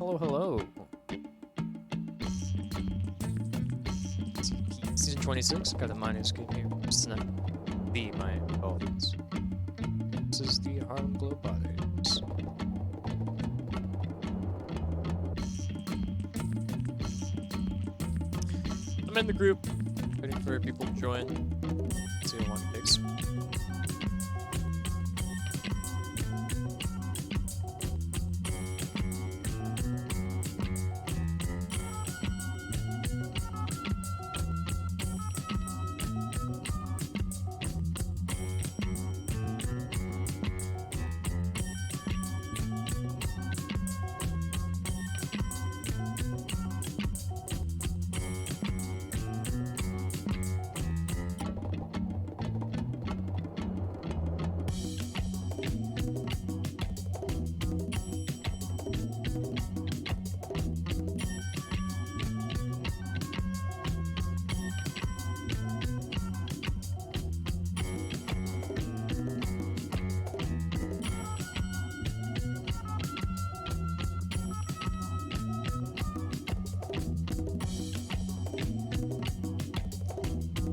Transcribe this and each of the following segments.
Hello, hello. Season 26, got a minus game here. Snap. The my involvements. This is the Harlem Globetrotters. I'm in the group, waiting for people to join. See how long it takes.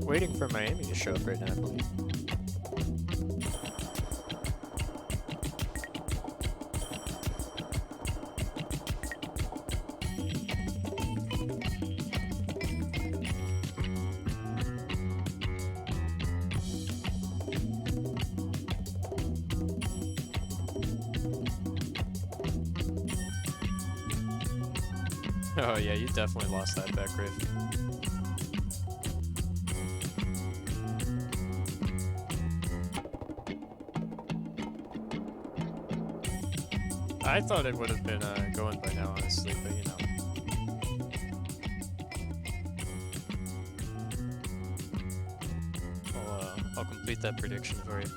Waiting for Miami to show up right now, I believe. Oh yeah, you definitely lost that back riff. I thought it would have been going by now, honestly, but you know. I'll complete that prediction for you.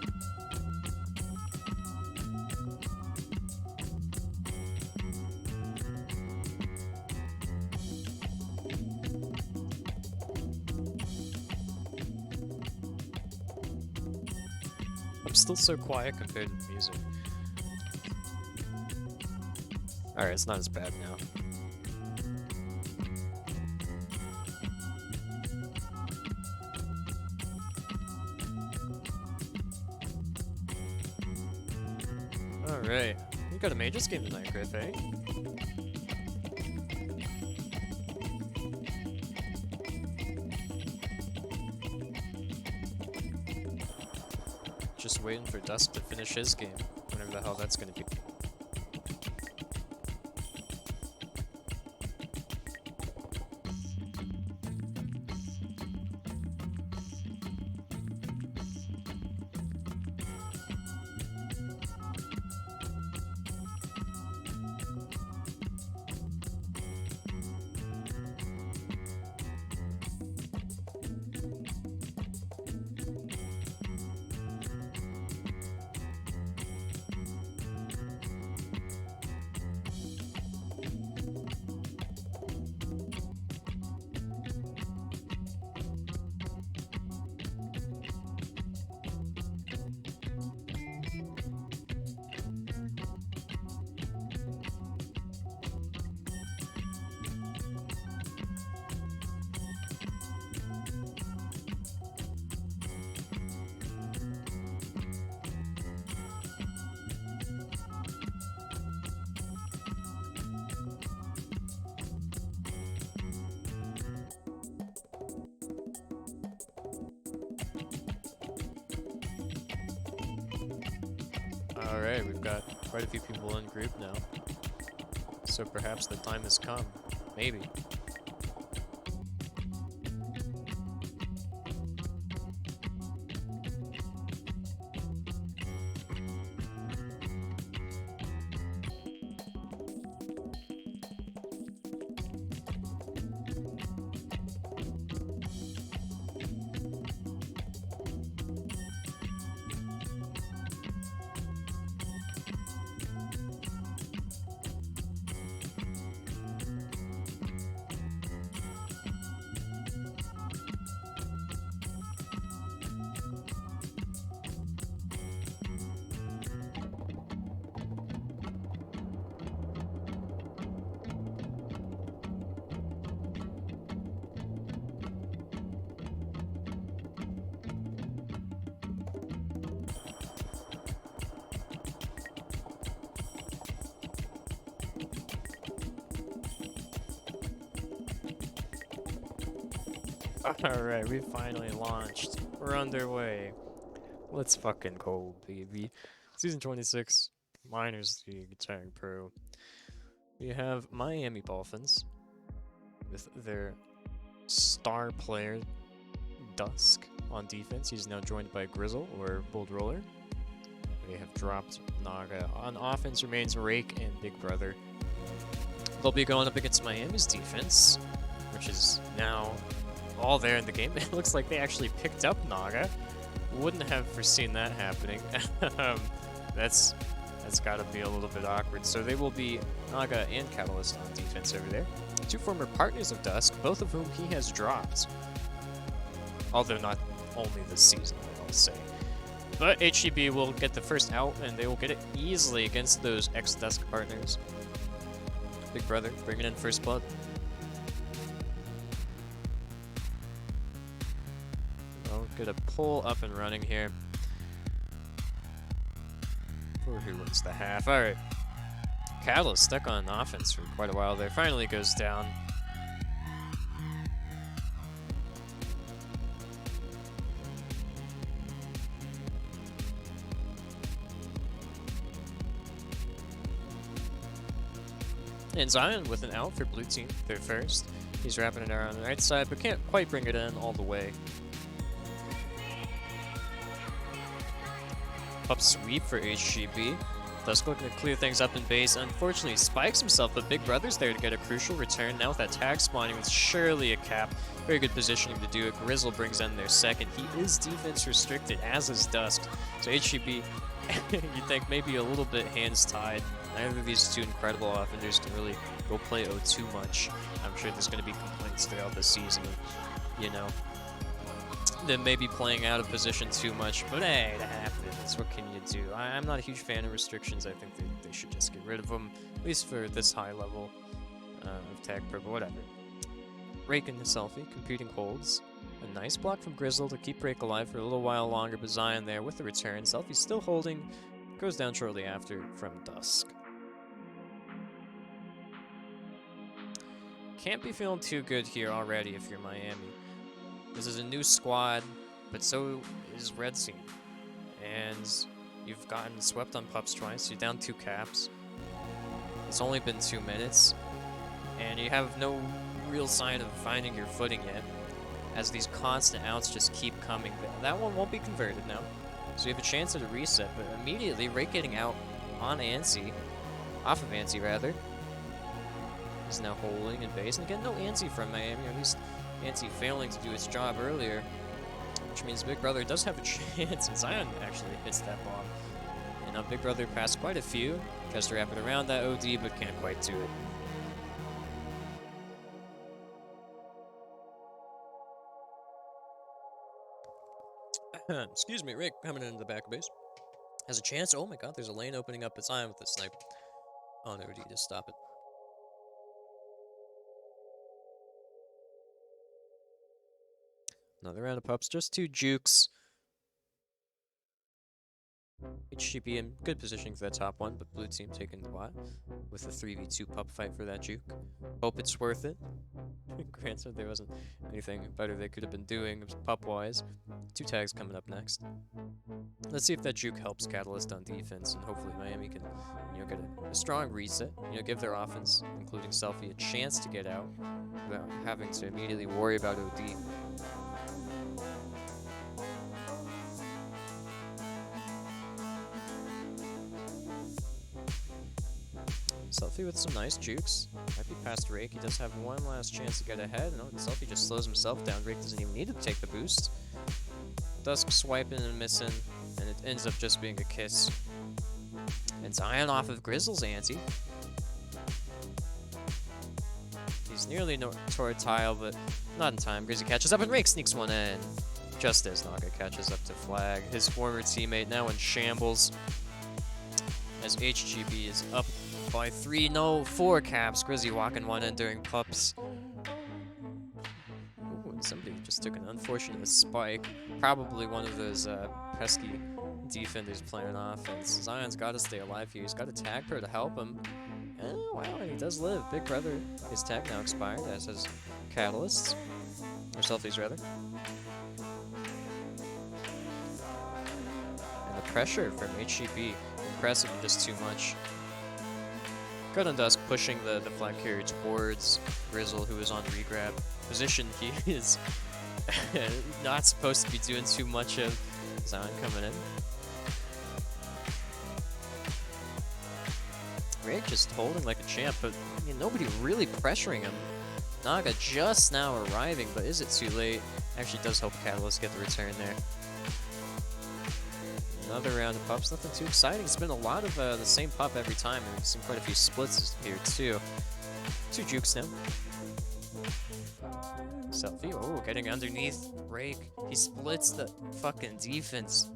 I'm still so quiet compared to the music. Alright, it's not as bad now. Alright, we got a Majors game tonight, Griff, eh? Just waiting for Dusk to finish his game, whenever the hell that's gonna be. Alright, we've got quite a few people in group now. So perhaps the time has come. Maybe. Alright, we finally launched. We're underway. Let's fucking go, baby. Season 26, Miners League Tag Pro. We have Miami Dolphins with their star player, Dusk, on defense. He's now joined by Grizzle, or Bold Roller. They have dropped Naga. On offense remains Rake and Big Brother. They'll be going up against Miami's defense, which is now all there in the game. It looks like they actually picked up Naga. Wouldn't have foreseen that happening. That's got to be a little bit awkward. So they will be Naga and Catalyst on defense over there. Two former partners of Dusk, both of whom he has dropped. Although not only this season, I'll say. But HGB will get the first out, and they will get it easily against those ex-Dusk partners. Big Brother bringing in first blood. Oh, get a pull up and running here. For who wins the half? Alright. Catalyst stuck on offense for quite a while there. Finally goes down. And Zion with an out for blue team, their first. He's wrapping it around on the right side, but can't quite bring it in all the way. Up sweep for HGB. Dusk looking to clear things up in base. Unfortunately, spikes himself, but Big Brother's there to get a crucial return. Now with that tag spawning, it's surely a cap. Very good positioning to do it. Grizzle brings in their second. He is defense restricted, as is Dusk. So HGB, you'd think maybe a little bit hands tied. Neither of these two incredible offenders can really go play O too much. I'm sure there's going to be complaints throughout the season, you know, them maybe playing out of position too much, but hey, it happens. What can you do? I'm not a huge fan of restrictions. I think they should just get rid of them, at least for this high level of Tag Pro, but whatever. Rake in the selfie, computing holds. A nice block from Grizzle to keep Rake alive for a little while longer, but Zion there with the return. Selfie still holding, goes down shortly after from Dusk. Can't be feeling too good here already if you're Miami. This is a new squad, but so is Red Team. And you've gotten swept on pups twice, you're down 2 caps. It's only been 2 minutes, and you have no real sign of finding your footing yet, as these constant outs just keep coming. That one won't be converted now, so you have a chance at a reset, but immediately Rake getting out on Ansi, off of Ansi rather. He's now holding in base, and again, no Ansi from Miami, or at least Ansi failing to do its job earlier, which means Big Brother does have a chance, and Zion actually hits that bomb. And now Big Brother passed quite a few, tries to wrap it around that OD, but can't quite do it. Excuse me, Rick coming into the back of base. Has a chance. Oh my god, there's a lane opening up. It's Zion with the snipe. Oh no, OD, just stop it. Another round of pups, just 2 jukes. HGB in good positioning for that top one, but blue team taking the lot with a 3v2 pup fight for that juke. Hope it's worth it. Granted, there wasn't anything better they could have been doing pup-wise. 2 tags coming up next. Let's see if that juke helps Catalyst on defense, and hopefully Miami can, you know, get a strong reset. You know, give their offense, including Selfie, a chance to get out without having to immediately worry about OD. Selfie with some nice jukes. Might be past Rake. He does have one last chance to get ahead. No, Selfie just slows himself down. Rake doesn't even need to take the boost. Dusk swiping and missing, and it ends up just being a kiss. And Zion off of Grizzle's ante. He's nearly toward tile, but not in time. Grizzly catches up, and Rake sneaks one in. Just as Naga catches up to flag. His former teammate now in shambles, as HGB is up by 3, no, 4 caps. Grizzly walking one in during pups. Ooh, and somebody just took an unfortunate spike. Probably one of those pesky defenders playing offense. Zion's got to stay alive here. He's got a tag pro to help him. Wow, and he does live. Big Brother, his tag now expired, as has Catalyst. Or Selfies, rather. And the pressure from HGB, impressive, but just too much. Good on Dusk pushing the flag carrier towards Grizzle, who is on regrab. Position he is not supposed to be doing too much of. Zion coming in. Ray just holding like a champ, but I mean, nobody really pressuring him. Naga just now arriving, but is it too late? Actually does help Catalyst get the return there. Another round of pups, nothing too exciting. It's been a lot of the same pup every time, and we've seen quite a few splits here too. 2 jukes now. Selfie, oh, getting underneath Rake. He splits the fucking defense.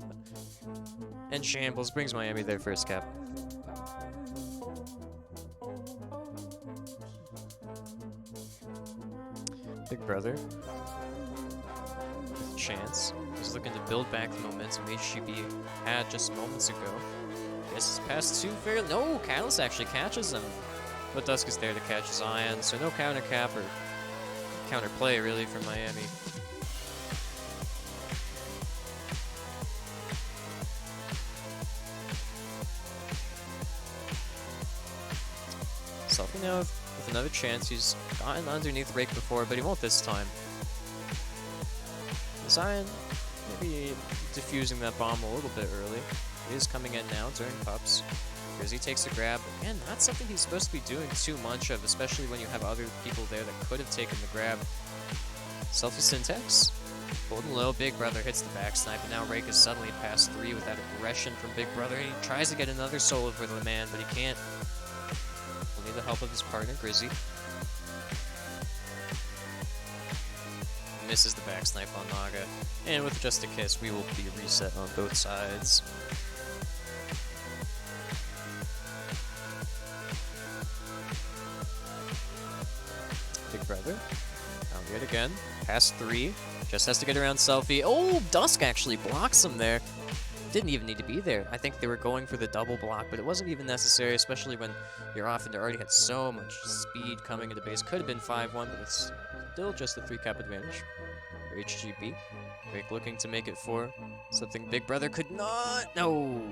And Shambles brings Miami their first cap. Big Brother. With Chance. He's looking to build back the momentum HGB had just moments ago. Guess it's past 2 fair. No, Catalyst actually catches him. But Dusk is there to catch Zion, so no counter cap or counter play really for Miami. Selfie now with another chance. He's gotten underneath Rake before, but he won't this time. Zion maybe diffusing that bomb a little bit early. He is coming in now during pups. Grizzy takes a grab. Again, not something he's supposed to be doing too much of, especially when you have other people there that could have taken the grab. Selfie Syntax. Holding low, Big Brother hits the back snipe, and now Rake is suddenly past 3 with that aggression from Big Brother. He tries to get another solo for the man, but he can't. Will need the help of his partner, Grizzy. Misses the back snipe on Naga. And with just a kiss, we will be reset on both sides. Big Brother. Found yet again. Past 3. Just has to get around Selfie. Oh, Dusk actually blocks him there. Didn't even need to be there. I think they were going for the double block, but it wasn't even necessary, especially when you're off and they already had so much speed coming into base. Could have been 5-1, but it's still just a 3 cap advantage for HGB. Rake looking to make it 4. Something Big Brother could not. No.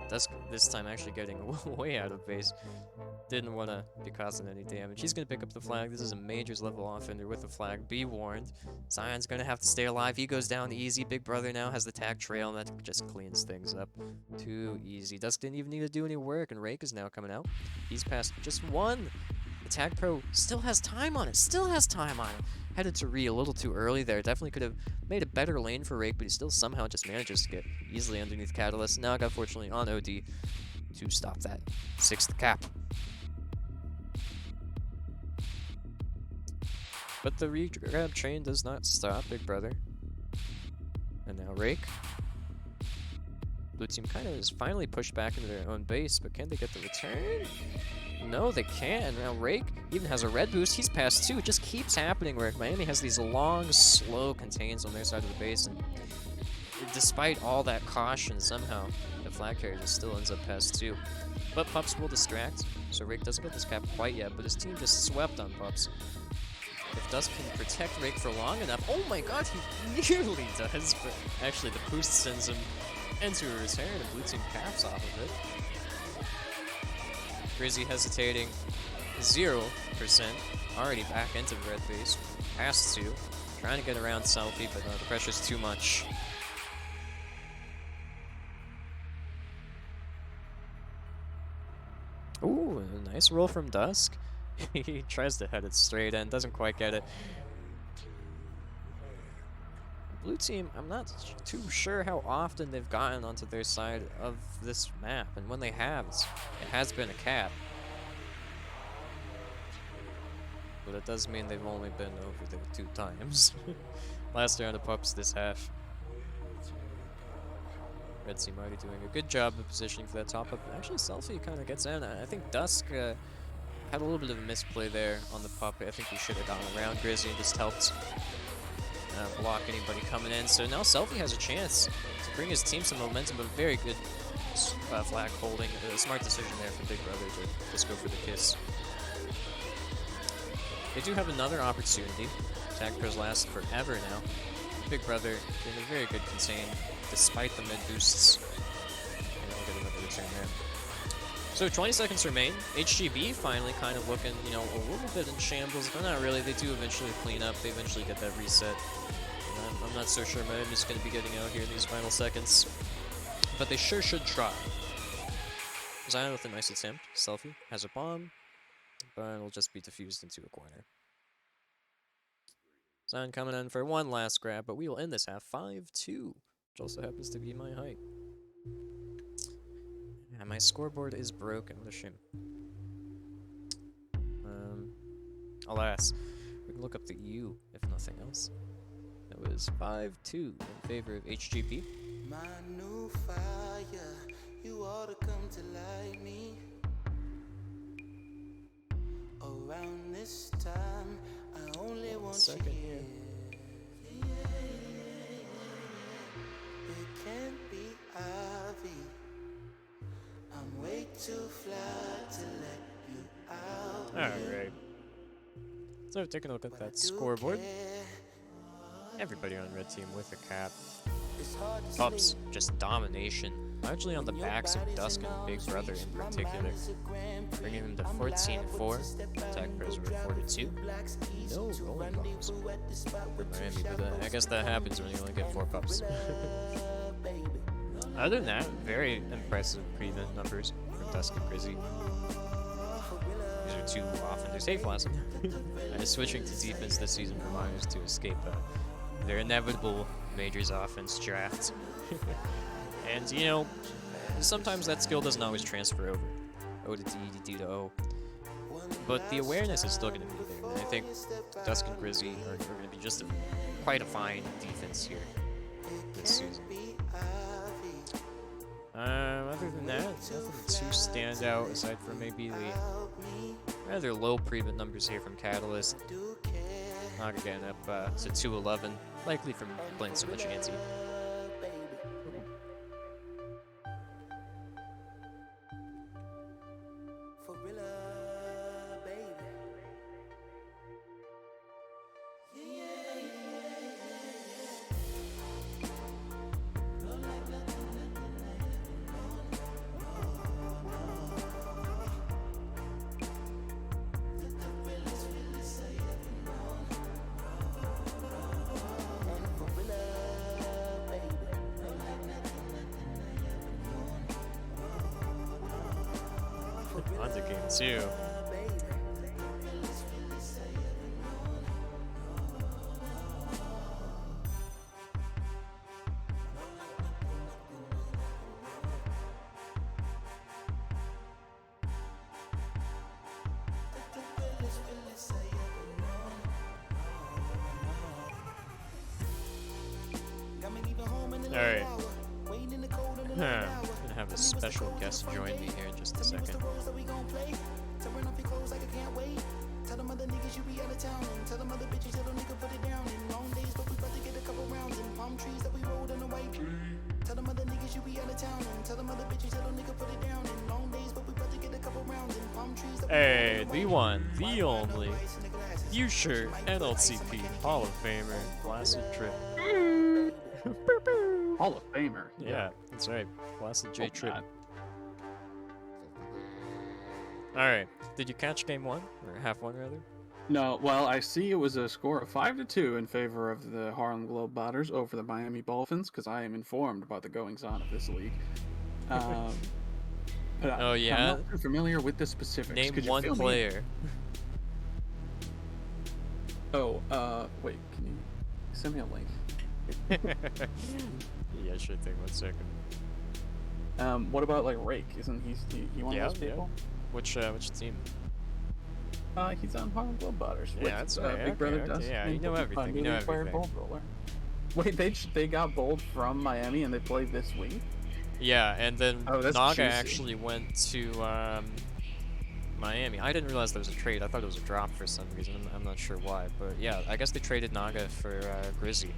Dusk this time actually getting way out of base. Didn't want to be causing any damage. He's going to pick up the flag. This is a Majors level offender with a flag. Be warned. Zion's going to have to stay alive. He goes down easy. Big Brother now has the tag trail, and that just cleans things up. Too easy. Dusk didn't even need to do any work, and Rake is now coming out. He's past just 1. The tag pro still has time on it. Still has time on it. Headed to Re a little too early there. Definitely could have made a better lane for Rake, but he still somehow just manages to get easily underneath Catalyst. Now got fortunately on OD to stop that 6th cap. But the regrab train does not stop, Big Brother. And now Rake. Blue team kind of is finally pushed back into their own base, but can they get the return? No, they can't. Now Rake even has a red boost. He's past 2. It just keeps happening where Miami has these long, slow contains on their side of the base, and despite all that caution, somehow the flag carrier just still ends up past 2. But Pups will distract, so Rake doesn't get this cap quite yet, but his team just swept on Pups. If Dusk can protect Rake for long enough, oh my god, he nearly does, but actually the boost sends him into a return, and Blue team caps off of it. Grizzy hesitating, 0%, already back into the red base, past 2, trying to get around Selfie, but the pressure's too much. Ooh, a nice roll from Dusk. He tries to head it straight in, doesn't quite get it. Blue team, I'm not too sure how often they've gotten onto their side of this map, and when they have, it has been a cap. But it does mean they've only been over there 2 times. Last round of Pups this half. Red team already doing a good job of positioning for that top up. Actually, Selfie kind of gets in. I think Dusk had a little bit of a misplay there on the pup. I think he should have gotten around Grizzy and just helped block anybody coming in. So now Selfie has a chance to bring his team some momentum, but very good flag holding. A smart decision there from Big Brother to just go for the kiss. They do have another opportunity Tag pros last forever now. Big Brother doing a very good contain despite the mid boosts. And I'll get another return there. So 20 seconds remain. HGB finally kind of looking, you know, a little bit in shambles, but not really. They do eventually clean up. They eventually get that reset. I'm not so sure Miami's going to be getting out here in these final seconds, but they sure should try. Zion with a nice attempt. Selfie has a bomb, but it'll just be diffused into a corner. Zion coming in for one last grab, but we will end this half 5-2, which also happens to be my height. And my scoreboard is broken. What a shame. Alas, we can look up the U if nothing else. It was 5-2 in favor of HGB. My new fire, you ought to come to light me. Around this time, I only want you here. It can't be Ivy. I'm way too fly to let you out. Alright. So taking a look at that scoreboard. Everybody on red team with a cap. Pups, just domination. Largely on the backs of Dusk and Big Brother in particular. Bringing them to 14-4. Tag pros were 4-2. No rolling bombs for Miami, but I guess that happens when you only get 4 pups. Other than that, very impressive prevent numbers from Dusk and Grizzy. These are 2 offenders. Hey, Flaccid. I'm switching to defense this season for Miners to escape their inevitable Majors offense draft. And, you know, sometimes that skill doesn't always transfer over. O to D, D to O. But the awareness is still going to be there. And I think Dusk and Grizzy are going to be just quite a fine defense here this season. Other than that, nothing too stand out aside from maybe the rather low prevent numbers here from Catalyst. Naga getting up to 211, likely from playing so much anti. Onto game 2. Alright. I'm gonna have a special guest join me here in just a second. Tell them other niggas you be out of town and tell them other bitches little nigga put it down in long days, but we about to get a couple rounds in palm trees that we rolled in the white. Tell them other niggas you be out of town and tell them other bitches little nigga put it down in long days, but we about to get a couple rounds in palm trees that Hey, the one, the only, future NLCP Hall of Famer, Flaccid Trip. Hall of Famer. Yeah, that's right. Flaccid J Trip. Alright, did you catch game 1? Or half 1 rather? No, well, I see it was a score of 5-2 in favor of the Harlem Globetrotters over the Miami Dolphins, because I am informed about the goings-on of this league. But oh yeah? I'm not too familiar with the specifics. Name Could you one fill me player. Oh, wait, can you send me a link? Yeah, sure thing, 1 second. What about, like, Rake? Isn't he one of those people? Which team? He's on Harlem Globetrotters. Yeah, that's right. Big Brother Dust. Yeah, you know everything. You know everything. Bold roller. Wait, they got Bold from Miami and they played this week? Yeah, and then that's Naga juicy. actually went to Miami. I didn't realize there was a trade. I thought it was a drop for some reason. I'm not sure why, but yeah, I guess they traded Naga for Grizzy,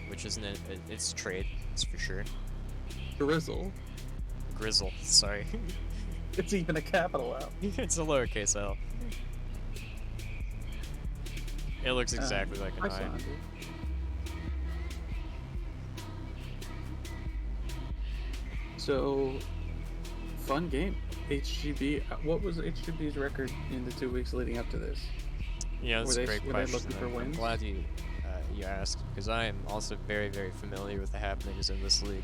which isn't it? It's a trade. It's for sure. Grizzle. Sorry. It's even a capital L. It's a lowercase L. It looks exactly like an I eye. saw it. So, fun game. HGB. What was HGB's record in the 2 weeks leading up to this? Yeah, that's a great were question. they looking for I'm wins? glad you asked, because I am also very, very familiar with the happenings in this league.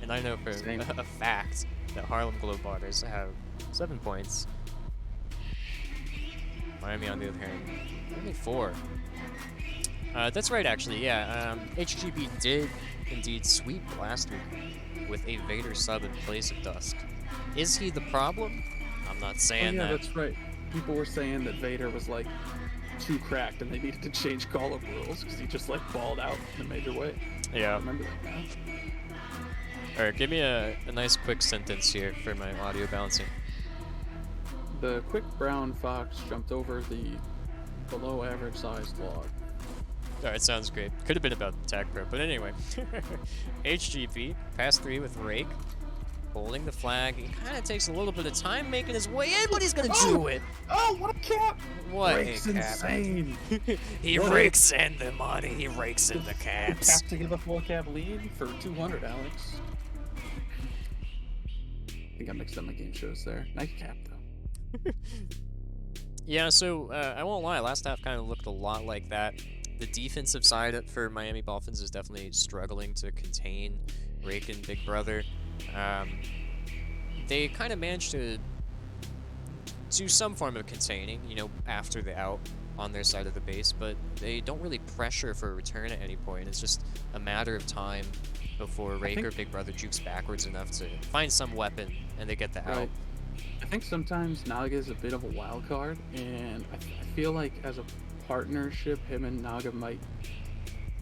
And I know for Same. a fact that Harlem Globetrotters have 7 points. Miami, on the other hand, only 4. That's right, actually, yeah. HGB did indeed sweep last week with a Vader sub in place of Dusk. Is he the problem? I'm not Oh saying yeah, that. that's right. People were saying that Vader was like too cracked and they needed to change call-up rules because he just like balled out in a major way. I Yeah. remember that now. Alright, give me a nice quick sentence here for my audio balancing. The quick brown fox jumped over the below average sized log. Alright, sounds great. Could have been about Tag Pro, but anyway. HGP, pass 3 with Rake, holding the flag. He kind of takes a little bit of time making his way in, but he's gonna do it! Oh, what a cap! What Rake's a cap. insane! He What rakes in the money, he rakes in the caps. Cap to give a full cap lead for 200, Alex. I think I mixed up my game shows there. Nice cap, though. Yeah, so I won't lie, last half kind of looked a lot like that. The defensive side for Miami Dolphins is definitely struggling to contain Rake and Big Brother. They kind of managed to do some form of containing, you know, after the out on their side of the base, but they don't really pressure for a return at any point. It's just a matter of time before Rake or Big Brother jukes backwards enough to find some weapon and they get the out. Right. I think sometimes Naga is a bit of a wild card, and I feel like as a partnership, him and Naga might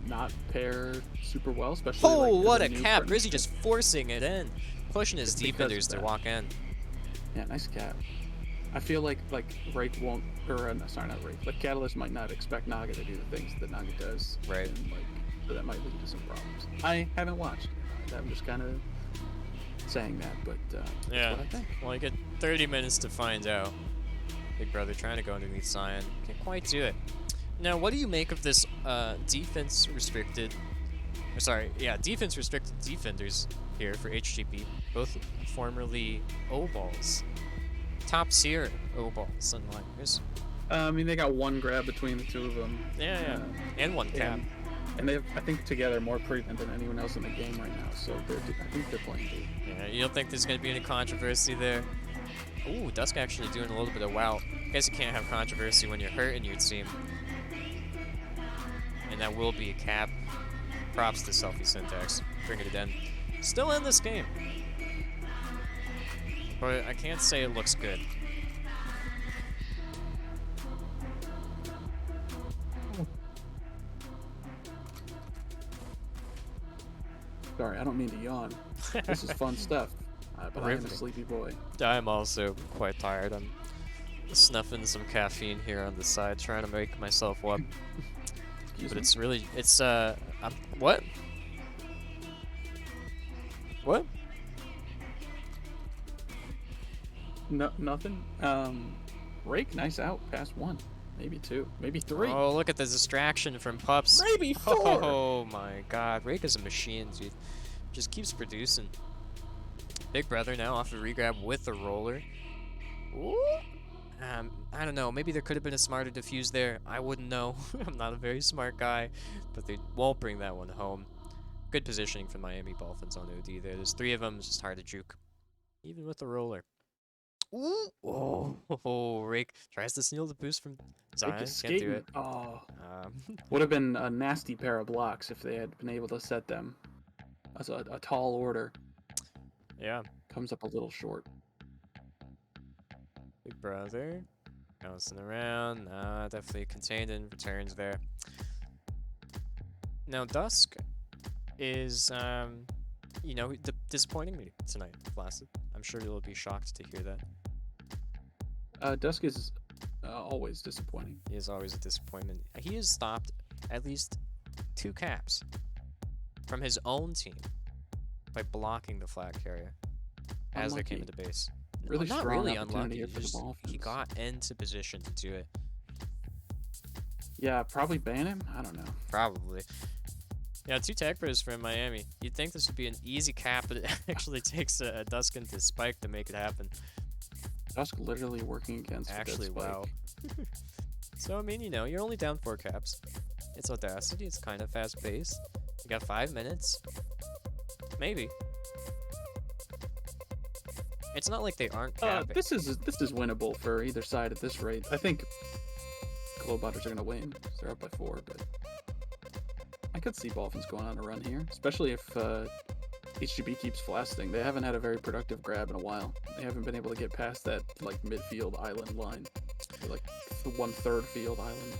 not pair super well, especially Oh, like, as what a new cap! Grizzy partnership. just forcing it in, pushing his Just because defenders of to that. walk in. Yeah, nice cap. I feel like Rake won't, or no, sorry, not Rake. Like Catalyst might not expect Naga to do the things that Naga does, Right. And like so that might lead to some problems. I haven't watched. I'm just kind of saying that, but Yeah. that's what I think. Well, you get 30 minutes to find out. Big Brother trying to go underneath Cyan. Can't quite do it. Now, what do you make of this defense restricted defenders here for HGP? Both formerly O-balls. Top tier O-balls and liners. I mean, they got one grab between the two of them. Yeah. And one cap. And they have, I think, together more prevent than anyone else in the game right now. So I think they're playing good. Yeah, you don't think there's going to be any controversy there? Ooh, Dusk actually doing a little bit of wow. Guess you can't have controversy when you're hurting your team. And that will be a cap. Props to Selfie Syntax. Bringing it in. Still in this game. But I can't say it looks good. Sorry, I don't mean to yawn. This is fun stuff. But I'm a Riveting. sleepy boy. I'm also quite tired. I'm snuffing some caffeine here on the side, trying to make myself up. Excuse But me. it's really, what? What? No, nothing. Rake, nice out. Past 1. Maybe 2. Maybe 3. Oh, look at the distraction from Pups. Maybe 4. Oh my god, Rake is a machine, dude. Just keeps producing. Big Brother now off a regrab with the roller. Ooh. I don't know, maybe there could have been a smarter defuse there. I wouldn't know. I'm not a very smart guy, but they won't bring that one home. Good positioning for Miami Dolphins on OD there. There's 3 of them, it's just hard to juke. Even with the roller. Ooh. Oh, Rake tries to steal the boost from Zion. Rake is Can't do skating. it. Oh. Um, Would have been a nasty pair of blocks if they had been able to set them as a tall order. yeah. Comes up a little short. Big Brother. Bouncing around. Definitely contained in returns there. Now, Dusk is, you know, disappointing me tonight, Flaccid. I'm sure you'll be shocked to hear that. Dusk is always disappointing. He is always a disappointment. He has stopped at least 2 caps from his own team by blocking the flag carrier as they came Unlucky. into base. Really Not strong really opportunity unlucky. here for the He Dolphins. got into position to do it. Yeah, probably ban him. I don't know. Probably. Yeah, 2 tag pros from Miami. You'd think this would be an easy cap, but it actually takes a Duskin to spike to make it happen. Dusk literally working against a good Actually, spike. wow. So, I mean, you know, you're only down 4 caps. It's Audacity, it's kind of fast-paced. You got 5 minutes. Maybe. It's not like they aren't capping. This is winnable for either side at this rate. I think Globetrotters are gonna win. They're up by 4, but I could see Dolphins going on a run here, especially if HGB keeps blasting. They haven't had a very productive grab in a while. They haven't been able to get past that like midfield island line, or, like the 1/3 field island.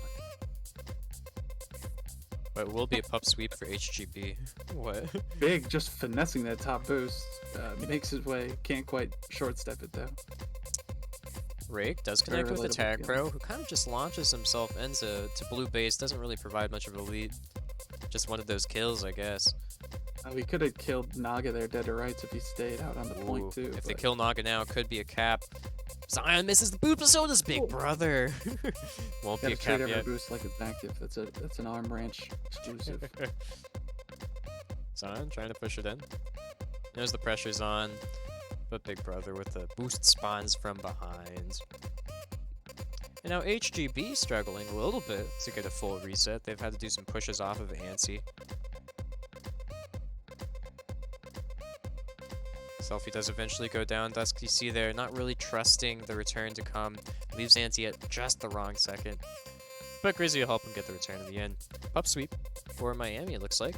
But it will be a pup sweep for HGB. What? Big, just finessing that top boost. Makes his way. Can't quite short step it though. Rake does connect Very with the relatable tag game. pro, who kind of just launches himself into blue base. Doesn't really provide much of a lead. Just one of those kills, I guess. We could have killed Naga there dead to rights if he stayed out on the Ooh, point too. if they but- kill Naga now, it could be a cap. Zion misses the boot, but so does Big Oh. Brother. Won't be Gotta a treat cap every yet. boost like it's active. That's an arm branch exclusive. Zion trying to push it in. Knows the pressure's on, but Big Brother with the boost spawns from behind. And now HGB struggling a little bit to get a full reset. They've had to do some pushes off of Ansi. Selfie does eventually go down. Dusk, you see there, not really trusting the return to come. Leaves Ansi at just the wrong second. But Grizzly will help him get the return in the end. Pup sweep for Miami, it looks like.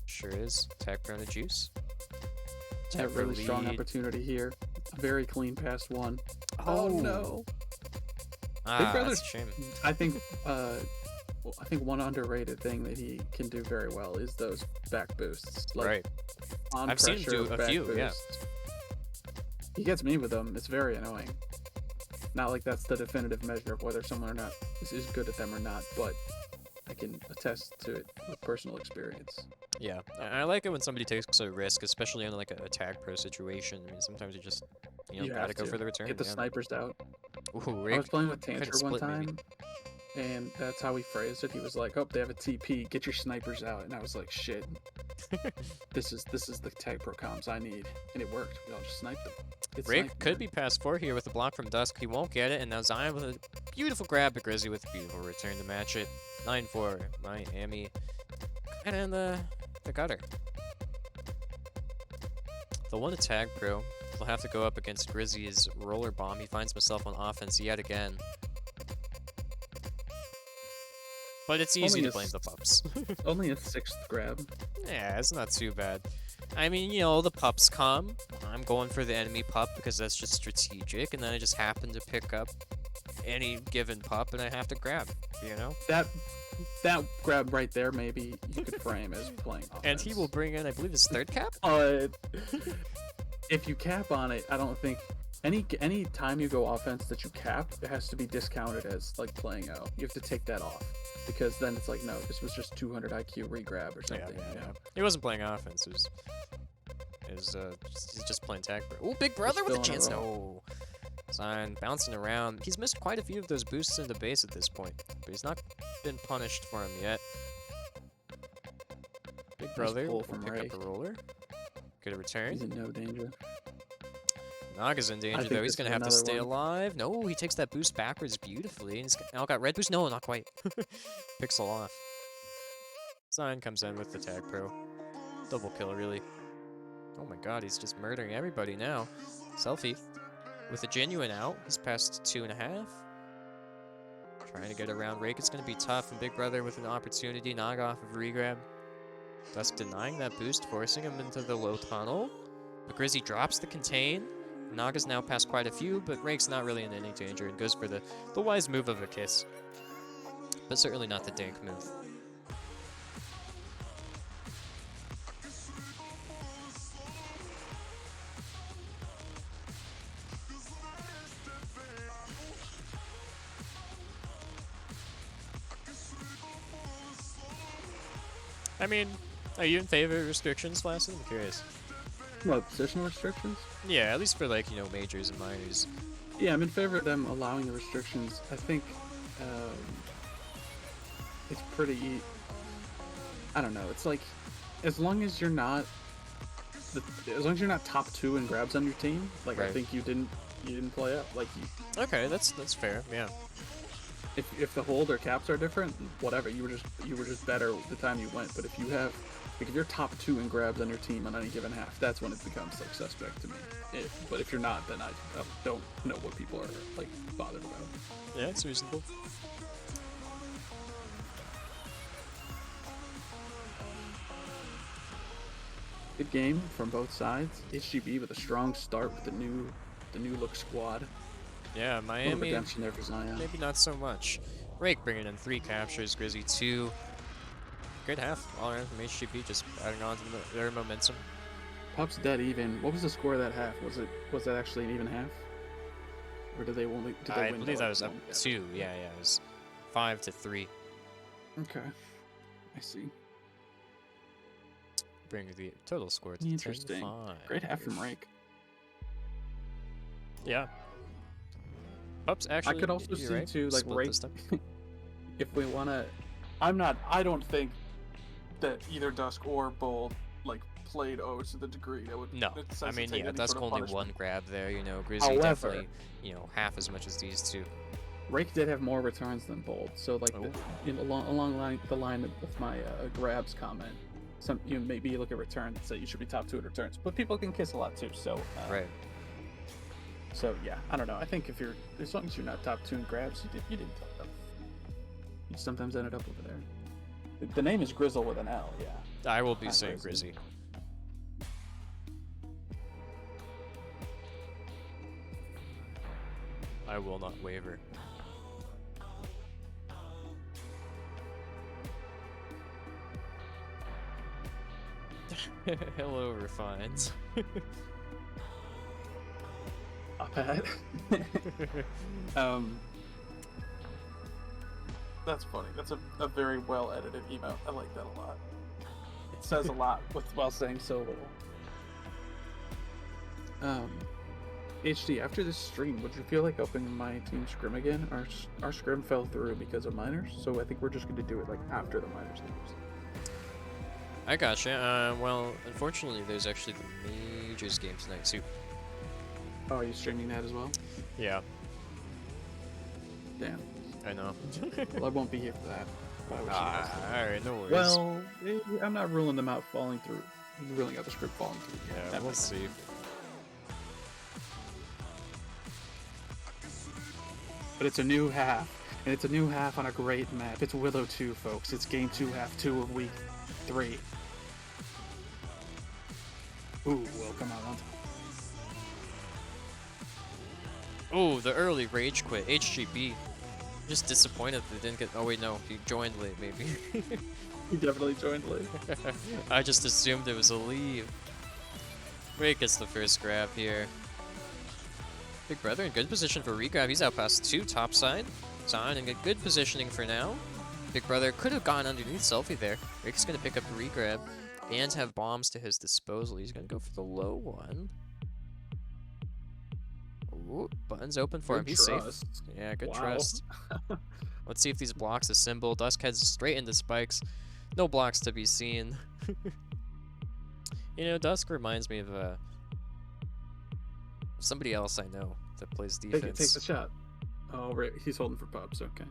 Sure is. Tag pro to juice. A really strong lead. opportunity here. A very clean past one. Oh. No! Ah, Brother's- that's a shame. I think one underrated thing that he can do very well is those back boosts. Like, Right. on I've seen him pressure do a back few, yeah. boosts. He gets me with them. It's very annoying. Not like that's the definitive measure of whether someone or not is good at them or not, but I can attest to it with personal experience. Yeah, I like it when somebody takes a risk, especially in like a tag pro situation. I mean, sometimes you just, You gotta have go to. for the return. Get the yeah. snipers out. Ooh, I Rick. was playing with kinda Tantra one split, maybe. time, and that's how he phrased it. He was like, "Oh, they have a TP. Get your snipers out." And I was like, "Shit, this is the tag pro comms I need," and it worked. We all just sniped them. It's Rick sniped, could man. be past 4 here with a block from Dusk. He won't get it, and now Zion with a beautiful grab, but Grizzly with a beautiful return to match it. 9-4, Miami. Kinda in the gutter. The one to tag pro. He'll have to go up against Grizzly's roller bomb. He finds himself on offense yet again. But it's easy Only to a blame the pups. Only a 6th grab. Yeah, it's not too bad. I mean, the pups come. I'm going for the enemy pup because that's just strategic, and then I just happen to pick up any given pup, and I have to grab, That grab right there, maybe you could frame as playing offense. And he will bring in, I believe, his 3rd cap? If you cap on it, I don't think any time you go offense that you cap, it has to be discounted as like playing out. You have to take that off because then it's like, no, this was just 200 IQ regrab or something. you know? He wasn't playing offense. It was he's just playing tag. Oh, Big Brother with a still on a chance. roll. No. Zion bouncing around. He's missed quite a few of those boosts into base at this point, but he's not been punished for him yet. Big Brother pull will from pick Ray. up a roller. Get a return. He's in no danger. Naga's in danger, think though. He's this going is to have to another stay one. alive. No, he takes that boost backwards beautifully. And he's now got red boost. No, not quite. Pixel off. Zion comes in with the tag pro. Double kill, really. Oh my god, he's just murdering everybody now. Selfie with a genuine out. He's past 2.5. Trying to get around Rake. It's going to be tough. And Big Brother with an opportunity. Naga off of regrab. Dusk denying that boost, forcing him into the low tunnel. But Grizzly drops the contain. Naga's now past quite a few, but Rake's not really in any danger and goes for the wise move of a kiss. But certainly not the dank move. I mean, are you in favor of restrictions, Flaccid? I'm curious. What, positional restrictions? Yeah, at least for majors and minors. Yeah, I'm in favor of them allowing the restrictions. I think it's pretty. I don't know. It's like, as long as you're not, as long as you're not top 2 in grabs on your team, like I Right. think you didn't play up. Like Okay, that's fair. Yeah. if the hold or caps are different, whatever. You were just better the time you went. But if you have, like, if you're top 2 in grabs on your team on any given half, that's when it becomes like suspect to me. But if you're not, then I don't know what people are like bothered about. Yeah, it's reasonable. Good game from both sides. HGB with a strong start with the new look squad. Yeah, A little Miami, redemption there for Zion. maybe not so much. Rake bringing in 3 captures, Grizzy 2. Good half all around from HGB, just adding on to their momentum. Pup's dead even. What was the score of that half? Was that actually an even half? Or did they only did they I win believe by, that was like, up 1? 2. Yeah, it was 5-3. Okay. I see. Bringing the total score to Interesting. 10-5. Great half from Rake. Yeah. Pups actually. I could also you're see right, too, like split Rake. this time. If we wanna, I don't think that either Dusk or Bold like played O to the degree that would. No, I necessitate mean, yeah, any Dusk sort of only punishment. one grab there, you know, Grizzy However- definitely, you know, half as much as these two. Rake did have more returns than Bold, so like Oh. along the line of my grabs comment, maybe you look at returns and say you should be top 2 at returns, but people can kiss a lot too. So Right. So yeah, I don't know. I think as long as you're not top 2 in grabs, you didn't tell them. You sometimes ended up over there. The name is Grizzle with an L. Yeah. I will be Not saying Grizzy. Grizzy. I will not waver. Hello, Refines. Pat. That's funny. That's a very well edited emote. I like that a lot. It says a lot while saying so little. HD, after this stream, would you feel like opening my team scrim again? Our scrim fell through because of minors, so I think we're just going to do it like after the minors leaves. I gotcha. Well, unfortunately, there's actually the Majors game tonight, too. Oh, are you streaming that as well? Yeah, Damn. I know. Well, I won't be here for that. But I wish you guys did. Alright, no worries. Well, I'm not ruling them out falling through. Ruling out the script falling through. yeah, That we'll might see. But it's a new half, and it's a new half on a great map. It's Willow 2, folks. It's game 2, half 2 of week 3. Ooh, well, come on. Oh, the early rage quit. HGB. Just disappointed they didn't get. Oh, wait, no. He joined late, maybe. He definitely joined late. I just assumed it was a leave. Ray gets the first grab here. Big Brother in good position for regrab. He's out past 2 top side. Zion in good positioning for now. Big Brother could have gone underneath Selfie there. Rick's going to pick up the regrab and have bombs to his disposal. He's going to go for the low one. Ooh, button's open for him. Good He's safe. trust. Yeah, good Wow. trust. Let's see if these blocks a symbol. Dusk heads straight into spikes. No blocks to be seen. You know, Dusk reminds me of somebody else I know that plays defense. Take the shot. Oh, right. He's holding for Pops. Okay.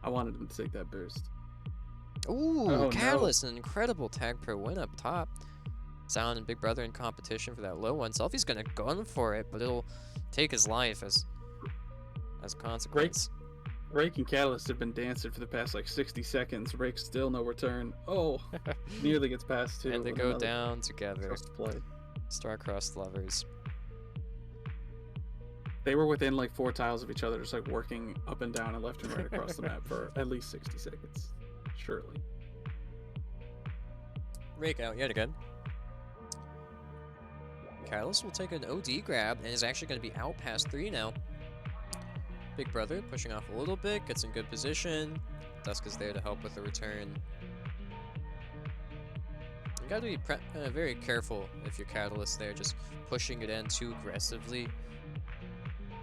I wanted him to take that boost. Ooh, Oh, no. Catalyst, an incredible tag pro win up top. Sound and Big Brother in competition for that low one. Selfie's gonna gun for it, but it'll take his life as consequence. Rake and Catalyst have been dancing for the past like 60 seconds. Rake still no return. Oh, nearly gets past 2. And they with go another down together. trust play. Star-crossed lovers. They were within like 4 tiles of each other, just like working up and down and left and right across the map for at least 60 seconds. Surely. Rake out yet again. Catalyst will take an OD grab and is actually going to be out past 3 now. Big Brother pushing off a little bit, gets in good position. Dusk is there to help with the return. You got to be very careful if you're Catalyst there, just pushing it in too aggressively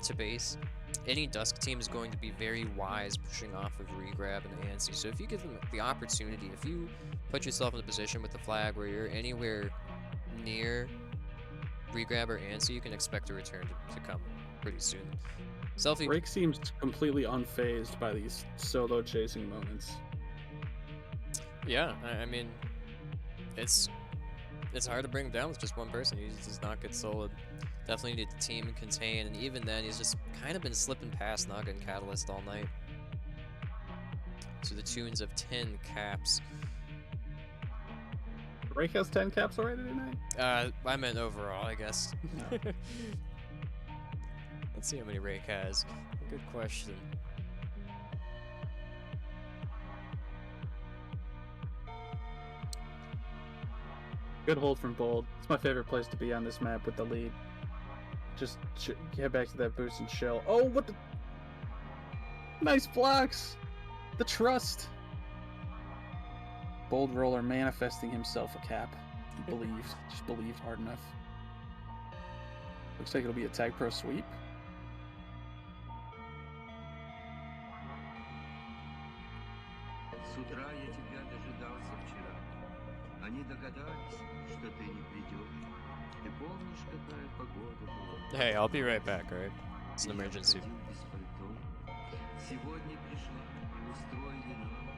to base. any Dusk team is going to be very wise pushing off of regrab and ANSI. So if you give them the opportunity, if you put yourself in a position with the flag where you're anywhere near regrab or ANSI, you can expect a return to come pretty soon. Selfie. Rake seems completely unfazed by these solo chasing moments. Yeah, I mean, it's hard to bring him down with just one person. He does not get solid. Definitely need the team and contain, and even then, he's just kind of been slipping past Naga and Catalyst all night. To the tunes of 10 caps. Rake has 10 caps already tonight? I meant overall, I guess. No. Let's see how many Rake has. Good question. Good hold from Bold. It's my favorite place to be on this map with the lead. Just get back to that boost and chill. Oh, what the... Nice blocks! The trust! Bold Roller manifesting himself a cap. He believed. Just believed hard enough. Looks like it'll be a Tag Pro sweep. С утра я тебя дожидался вчера. Они догадались, что ты не придешь. Ты помнишь, какая погода была? Hey, I'll be right back, alright? It's an emergency. Я ходил без пальто. Сегодня пришла и устроили нам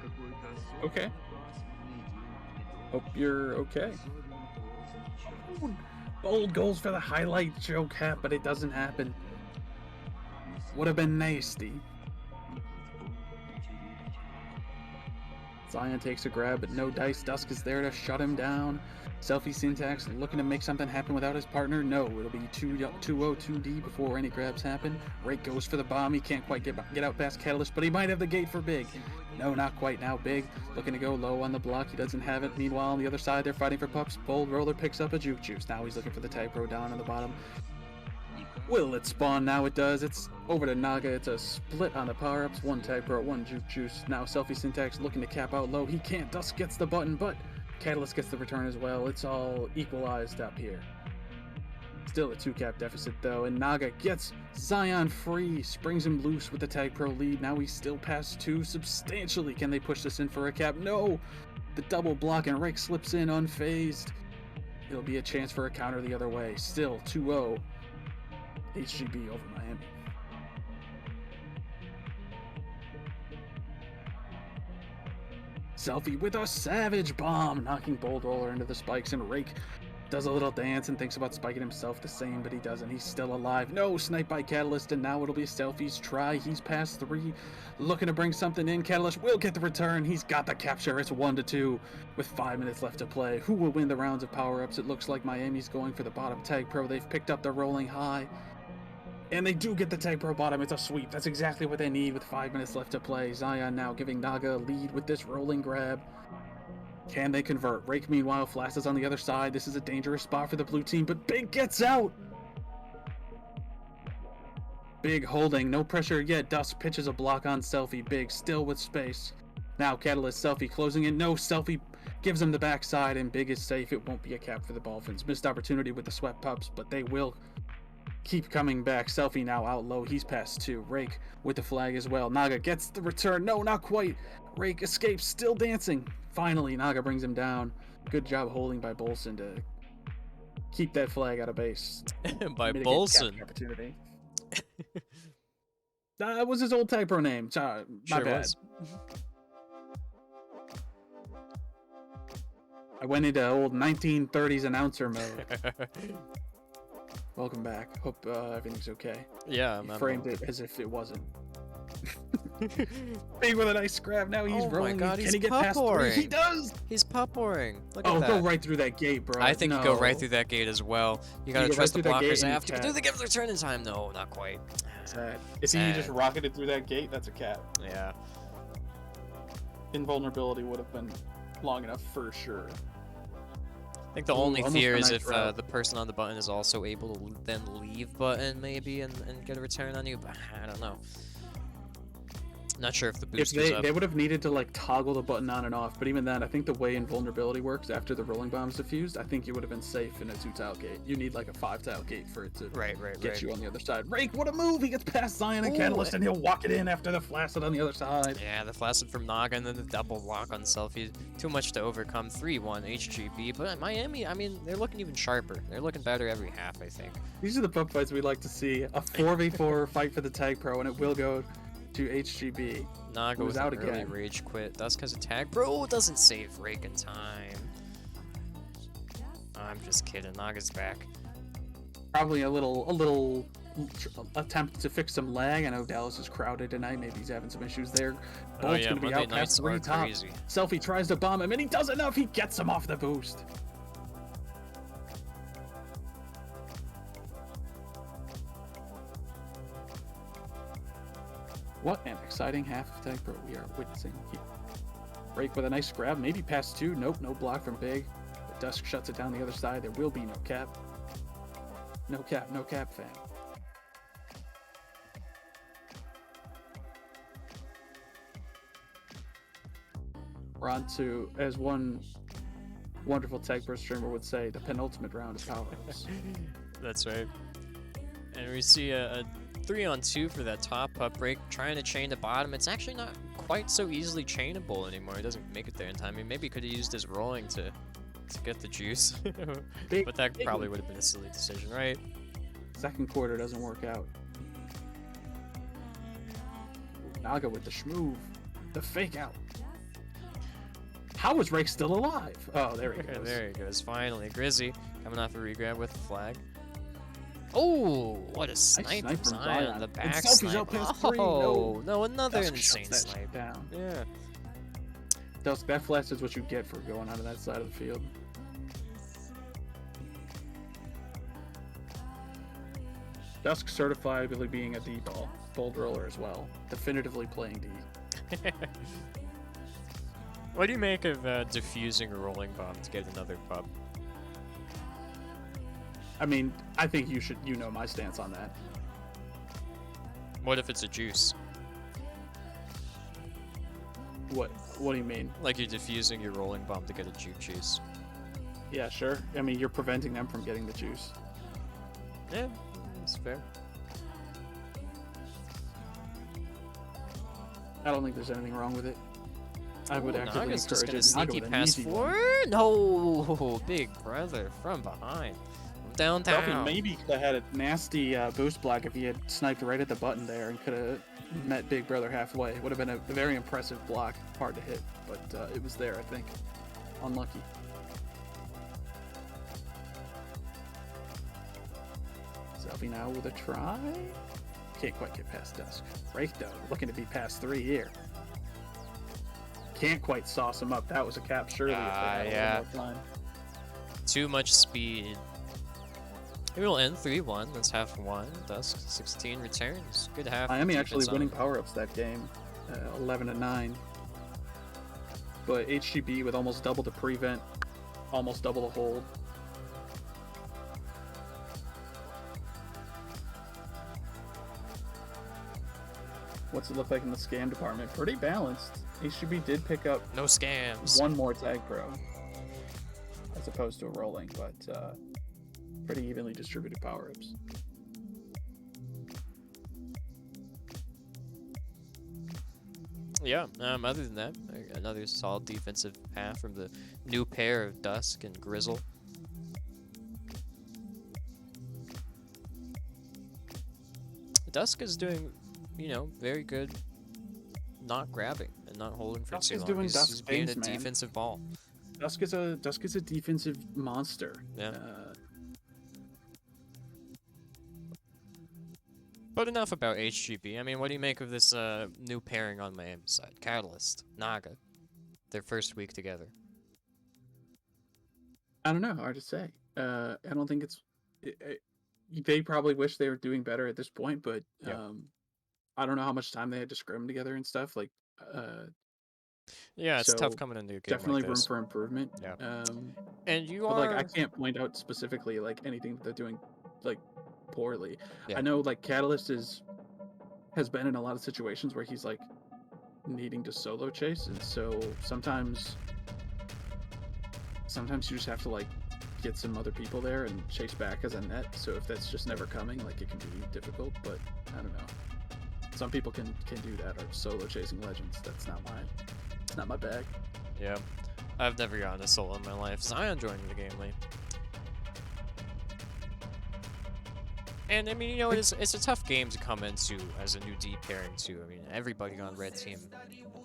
какой-то особенно Okay. пасмурный день. Hope you're okay. Особенно поздний час. Bold goes for the highlight joke hat, but it doesn't happen. Would have been nasty. Zion takes a grab, but no dice. Dusk is there to shut him down. Selfie Syntax looking to make something happen without his partner. No, it'll be 2-0-2D before any grabs happen. Rake goes for the bomb. He can't quite get out past Catalyst, but he might have the gate for Big. No, not quite now. Big looking to go low on the block. He doesn't have it. Meanwhile, on the other side, they're fighting for pups. Bold Roller picks up a Juke Juice. Now he's looking for the Tag Pro down on the bottom. Will it spawn? Now it does. It's over to Naga. It's a split on the power-ups. One Tag Pro, one Juke Juice. Now Selfie Syntax looking to cap out low. He can't. Dusk gets the button, but Catalyst gets the return as well. It's all equalized up here. Still a 2-cap deficit though, and Naga gets Zion free, springs him loose with the Tag Pro lead. Now he's still past 2 substantially. Can they push this in for a cap? No! The double block and Rake slips in unfazed. It'll be a chance for a counter the other way. Still 2-0. HGB over Miami. Selfie with a savage bomb, knocking Bold Roller into the spikes, and Rake does a little dance and thinks about spiking himself the same, but he doesn't. He's still alive. No, snipe by Catalyst, and now it'll be Selfie's try. He's past 3, looking to bring something in. Catalyst will get the return. He's got the capture. It's 1-2 with 5 minutes left to play. Who will win the rounds of power-ups? It looks like Miami's going for the bottom Tag Pro. They've picked up the rolling high. And they do get the Tag Pro bottom. It's a sweep. That's exactly what they need with 5 minutes left to play. Zion now giving Naga a lead with this rolling grab. Can they convert? Rake, meanwhile, flashes on the other side. This is a dangerous spot for the blue team, but Big gets out! Big holding. No pressure yet. Dusk pitches a block on Selfie. Big still with space. Now Catalyst, Selfie closing in. No, Selfie gives him the backside, and Big is safe. It won't be a cap for the Dolphins. Missed opportunity with the Sweat Pups, but they will keep coming back. Selfie now out low. He's past 2. Rake with the flag as well. Naga gets the return. No, not quite. Rake escapes, still dancing. Finally, Naga brings him down. Good job holding by Bolson to keep that flag out of base. By Mitigate Bolson. capture opportunity. That was his old Tag Pro name. My Sure bad. was. I went into old 1930s announcer mode. Welcome back. Hope everything's okay. Yeah, He I'm framed it as if it wasn't. Big with a nice grab. Now he's Oh my rolling. God, Can he's he get past 3? He pop-oring. does! He's pop-oring. Look Oh, at that. go right through that gate, bro. I think you go right No. through that gate as well. You gotta go right trust the through that gate blockers and you after. But cap. do they give the return in time? No, not quite. Sad. If he Sad. just rocketed through that gate, that's a cat. Yeah. Invulnerability would have been long enough for sure. I think the Ooh, only almost fear a is nice if route. the person on the button is also able to then leave button maybe and get a return on you, but I don't know. Not sure if the If boost goes up. they would have needed to like toggle the button on and off, but even then, I think the way invulnerability works after the rolling bomb's diffused, I think it would have been safe in a 2-tile gate. You need like a 5-tile gate for it to Right. get you on the other side. Rake, what a move! He gets past Zion and Ooh, Catalyst, and he'll walk it in after the flaccid on the other side. Yeah, the flaccid from Naga and then the double lock on Selfie. Too much to overcome. 3-1 HGB. But Miami, I mean, they're looking even sharper. They're looking better every half, I think. These are the pub fights we like to see. A 4v4 fight for the tag pro, and it will go to HGB. Naga Who's with out an early again. rage quit. Dusk has a tag. Bro doesn't save Rake in time. I'm just kidding. Naga's back. Probably a little attempt to fix some lag. I know Dallas is crowded tonight. Maybe he's having some issues there. Oh Bolt's yeah, gonna be Monday out past nights 3 are top. crazy. Selfie tries to bomb him, and he does enough. He gets him off the boost. What an exciting half of Tag Pro we are witnessing here. Rake with a nice grab, maybe past 2. Nope, no block from Big. But Dusk shuts it down the other side. There will be no cap. No cap, fam. We're on to, as one wonderful Tag Pro streamer would say, the penultimate round of power-ups. That's right. And we see a 3-on-2 for that top up break, trying to chain the bottom. It's actually not quite so easily chainable anymore. He doesn't make it there in time. I mean, maybe he could have used his rolling to get the juice. But that probably would have been a silly decision, right? Second quarter doesn't work out. Naga with the schmoove. The fake out. How is Rake still alive? Oh, there he goes. There he goes. Finally, Grizzy coming off a regrab with the flag. Oh, what a snipe snipe from from Zion Zion. on the And back Selfie's snipe. out past 3. Oh, no, another Dusk insane shuts that snipe. shit down. Yeah. Dusk, that flash is what you get for going onto that side of the field. Dusk certifiably being a D-ball. Bold roller as well. Definitively playing D. What do you make of diffusing a rolling bomb to get another pub? I mean, I think you know my stance on that. What if it's a juice? What do you mean? Like you're diffusing your rolling bomb to get a juice. Yeah, sure. I mean, you're preventing them from getting the juice. Yeah, that's fair. I don't think there's anything wrong with it. I would actively Naga's just encourage gonna it. Naga sneaky with an pass easy one. forward. No, big brother from behind. Downtown. Selfie maybe could have had a nasty boost block if he had sniped right at the button there and could have met Big Brother halfway. It would have been a very impressive block. Hard to hit, but it was there, I think. Unlucky. Selfie now with a try. Can't quite get past Dusk. Rake though, looking to be past 3 here. Can't quite sauce him up. That was a cap, surely. If they had a little more time. Too much speed. Maybe we'll end 3-1. That's half 1. Dusk 16 returns. Good half. Miami defense actually on winning it. power-ups that game, 11-9. But HGB with almost double the prevent, almost double the hold. What's it look like in the scam department? Pretty balanced. HGB did pick up No scams. one more tag pro, as opposed to a rolling, but pretty evenly distributed power-ups. Yeah, other than that, another solid defensive half from the new pair of Dusk and Grizzle. Dusk is doing, very good not grabbing and not holding for Dusk too is long. doing He's Dusk being a things, man. defensive ball. Dusk is a defensive monster. Yeah. But enough about HGB. I mean, what do you make of this new pairing on Miami side? Catalyst, Naga, their first week together. I don't know. Hard to say. I don't think it's. They probably wish they were doing better at this point, but Yeah. I don't know how much time they had to scrim together and stuff. Like, Yeah, it's so tough coming into a game definitely like room this. for improvement. Yeah. Um, And you but are like, I can't point out specifically like anything that they're doing like poorly. Yeah. I know like Catalyst has been in a lot of situations where he's like needing to solo chase, and so sometimes you just have to like get some other people there and chase back as a net. So if that's just never coming, like it can be difficult. But I don't know. Some people can do that, or solo chasing legends. That's not my bag. Yeah. I've never gotten a solo in my life. Zion joined the game late. And I mean, you know, it's a tough game to come into as a new D pairing too. I mean, everybody on red team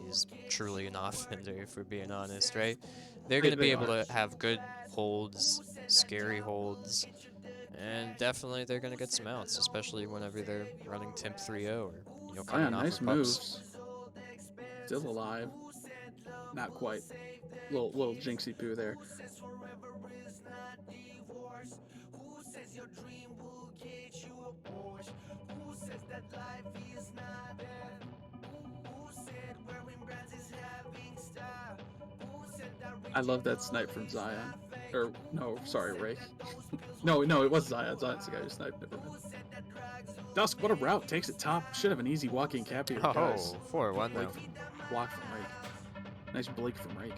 is truly an offender, if we're being honest, right? They're going to be able to have good holds, scary holds, and definitely they're going to get some outs, especially whenever they're running Temp 3-0 or, you know, coming off Nice of pups. moves. Still alive. Not quite. Little jinxie poo there. I love that snipe from Zion. Or, no, sorry, Ray. no, it was Zion. Zion's the guy who sniped. Never mind. Dusk, what a route. Takes it top. Should have an easy walking cap here, guys. 4-1 now. Block from Rake. Nice blink from Rake.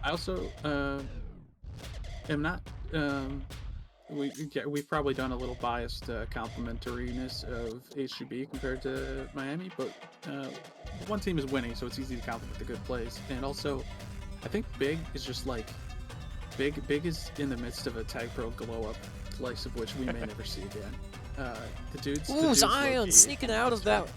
I also am not. We've probably done a little biased complimentariness of HGB compared to Miami, but one team is winning, so it's easy to compliment the good plays. And also, I think Big is just like Big is in the midst of a Tag Pro glow up, the likes of which we may never see again. The dudes. Ooh, Zion sneaking out of that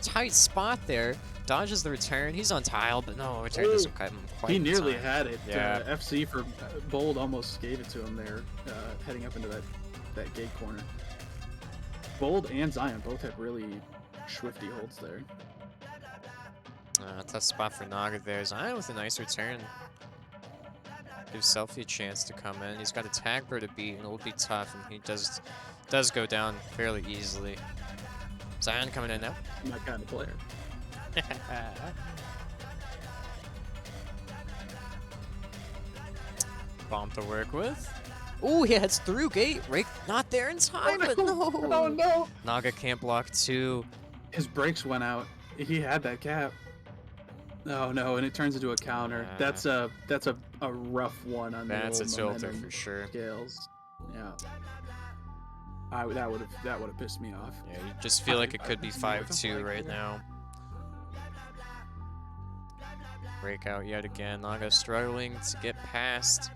tight spot there. Dodges the return. He's on tile, but no, return doesn't cut him quite. He nearly had it. Yeah. FC for Bold almost gave it to him there, heading up into that gate corner. Bold and Zion both had really swifty holds there. Tough spot for Naga there. Zion with a nice return. Gives Selfie a chance to come in. He's got a tag pro to beat, and it will be tough, and he does go down fairly easily. Zion coming in now. My kind of player. Bomb to work with. Ooh, he heads through gate. Rake not there in time, but no. Oh no! Naga can't block two. His brakes went out. He had that cap. Oh no, and it turns into a counter. That's a rough one on That's the a tilter for sure. Scales. Yeah. That would have pissed me off. Yeah, you just feel like it could be 5-2 right now. Breakout yet again. Naga struggling to get past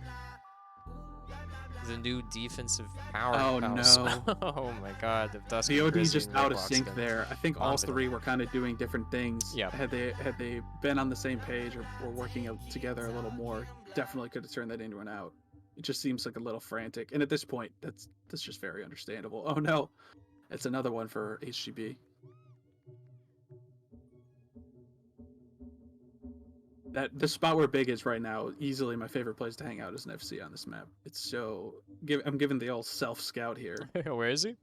the new defensive powerhouse. Oh no! Oh my God! The Dusk. The OD just out of sync there. I think all Confident. three were kind of doing different things. Yeah. Had they been on the same page or working together a little more, definitely could have turned that into an out. It just seems like a little frantic. And at this point, that's just very understandable. Oh no, it's another one for HGB. The spot where Big is right now, easily my favorite place to hang out is an FC on this map. It's so I'm giving the old self scout here. Where is he?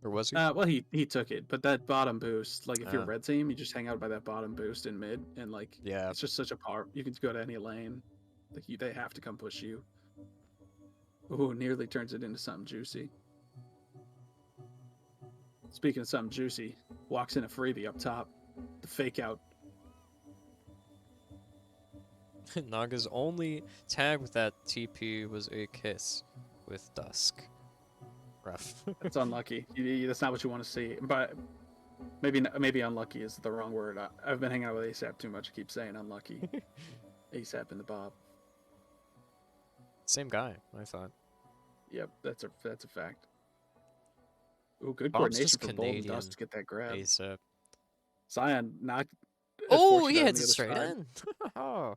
Or was he? Well, he took it, but that bottom boost, like if you're red team, you just hang out by that bottom boost in mid, and like Yeah. it's just such a power. You can go to any lane, like they have to come push you. Ooh, nearly turns it into something juicy. Speaking of something juicy, walks in a freebie up top, the fake out. Naga's only tag with that TP was a kiss with Dusk. Rough. That's unlucky. That's not what you want to see. But maybe unlucky is the wrong word. I've been hanging out with ASAP too much. I keep saying unlucky. ASAP and the Bob. Same guy, I thought. Yep, that's a fact. Ooh, good Bob's coordination just for Bold and Canadian Dust to get that grab. ASAP. Zion knocked. Oh, he hits it straight in. Oh,